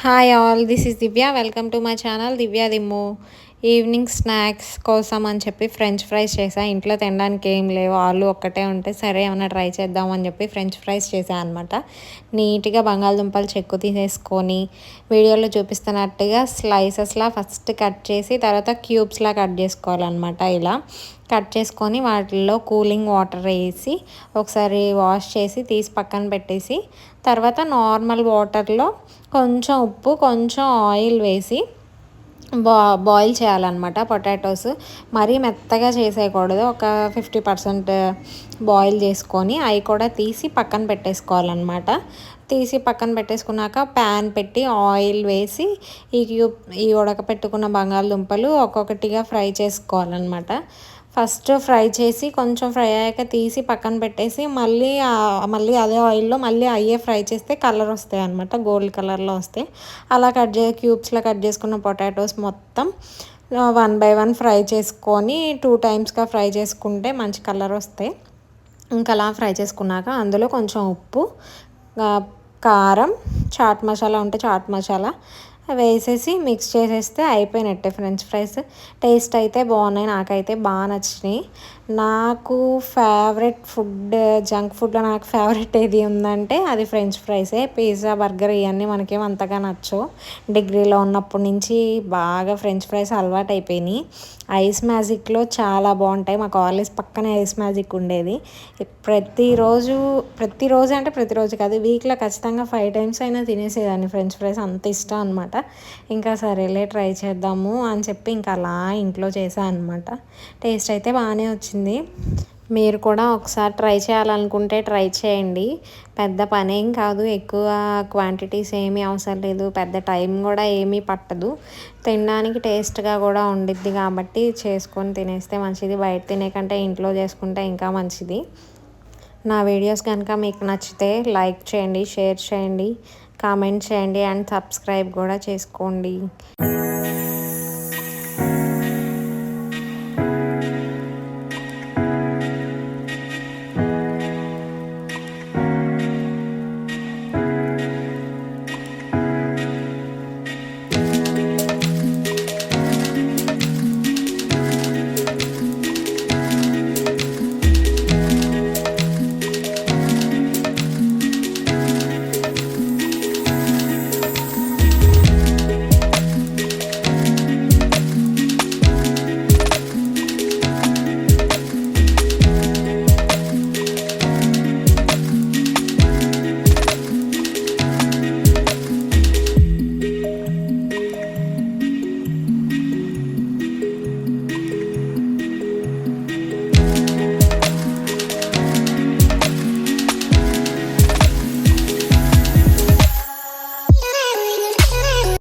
Hi all, this is Divya. Welcome to my channel Divya Dimmu. Evening snacks కోసం అని చెప్పి French fries చేసా. ఇంట్లో తినడానికి ఏం లేవు, ఆలు ఒక్కటే ఉంటే సరే ఏమైనా ట్రై చేద్దాం అని చెప్పి ఫ్రెంచ్ ఫ్రైస్ చేసా అనమాట. నీట్గా బంగాళదుంపలు చెక్కు తీసేసుకొని వీడియోలో చూపిస్తున్నట్టుగా స్లైసెస్లా ఫస్ట్ కట్ చేసి తర్వాత క్యూబ్స్లా కట్ చేసుకోవాలన్నమాట. ఇలా కట్ చేసుకొని వాటిల్లో కూలింగ్ వాటర్ వేసి ఒకసారి వాష్ చేసి తీసి పక్కన పెట్టేసి తర్వాత నార్మల్ వాటర్లో కొంచెం ఉప్పు కొంచెం ఆయిల్ వేసి బాయిల్ చేయాలన్నమాట. పొటాటోస్ మరీ మెత్తగా చేసేయకూడదు, ఒక 50% బాయిల్ చేసుకొని అవి కూడా తీసి పక్కన పెట్టేసుకోవాలన్నమాట. తీసి పక్కన పెట్టేసుకున్నాక ప్యాన్ పెట్టి ఆయిల్ వేసి ఈ ఉడకపెట్టుకున్న బంగాళదుంపలు ఒక్కొక్కటిగా ఫ్రై చేసుకోవాలన్నమాట. ఫస్ట్ ఫ్రై చేసి కొంచెం ఫ్రై అయ్యాక తీసి పక్కన పెట్టేసి మళ్ళీ అదే ఆయిల్లో మళ్ళీ అయ్యే ఫ్రై చేస్తే కలర్ వస్తాయి అన్నమాట, గోల్డ్ కలర్లో వస్తాయి. అలా క్యూబ్స్లో కట్ చేసుకున్న పొటాటోస్ మొత్తం 1 by 1 ఫ్రై చేసుకొని 2 టైమ్స్గా ఫ్రై చేసుకుంటే మంచి కలర్ వస్తాయి. ఇంకా అలా ఫ్రై చేసుకున్నాక అందులో కొంచెం ఉప్పు, కారం, చాట్ మసాలా ఉంటే చాట్ మసాలా వేసేసి మిక్స్ చేసేస్తే అయిపోయినట్టే ఫ్రెంచ్ ఫ్రైస్. టేస్ట్ అయితే బాగున్నాయి, నాకైతే బాగా నచ్చినాయి. నాకు ఫేవరెట్ ఫుడ్, జంక్ ఫుడ్లో నాకు ఫేవరెట్ ఏది ఉందంటే అది ఫ్రెంచ్ ఫ్రైసే. పిజ్జా, బర్గర్ ఇవన్నీ మనకేం అంతగా నచ్చవు. డిగ్రీలో ఉన్నప్పటి నుంచి బాగా ఫ్రెంచ్ ఫ్రైస్ అలవాటు అయిపోయినాయి. ఐస్ మ్యాజిక్లో చాలా బాగుంటాయి. మా కాలేజ్ పక్కనే ఐస్ మ్యాజిక్ ఉండేది. ప్రతిరోజు అంటే ప్రతిరోజు కాదు, వీక్లో ఖచ్చితంగా 5 times అయినా తినేసేదాన్ని ఫ్రెంచ్ ఫ్రైస్, అంత ఇష్టం అనమాట. ఇంకా సరేలే ట్రై చేద్దాము అని చెప్పి ఇంకా అలా ఇంట్లో చేశాను అనమాట. టేస్ట్ అయితే బాగానే వచ్చింది. మీరు కూడా ఒకసారి ట్రై చేయాలనుకుంటే ట్రై చేయండి. పెద్ద పనేం కాదు, ఎక్కువ క్వాంటిటీస్ ఏమీ అవసరం లేదు, పెద్ద టైం కూడా ఏమీ పట్టదు. తినడానికి టేస్ట్గా కూడా ఉండిద్ది కాబట్టి చేసుకొని తినేస్తే మంచిది. బయట తినే కంటే ఇంట్లో చేసుకుంటే ఇంకా మంచిది. నా వీడియోస్ కనుక మీకు నచ్చితే లైక్ చేయండి, షేర్ చేయండి, కామెంట్ చేయండి అండ్ సబ్స్క్రైబ్ కూడా చేసుకోండి.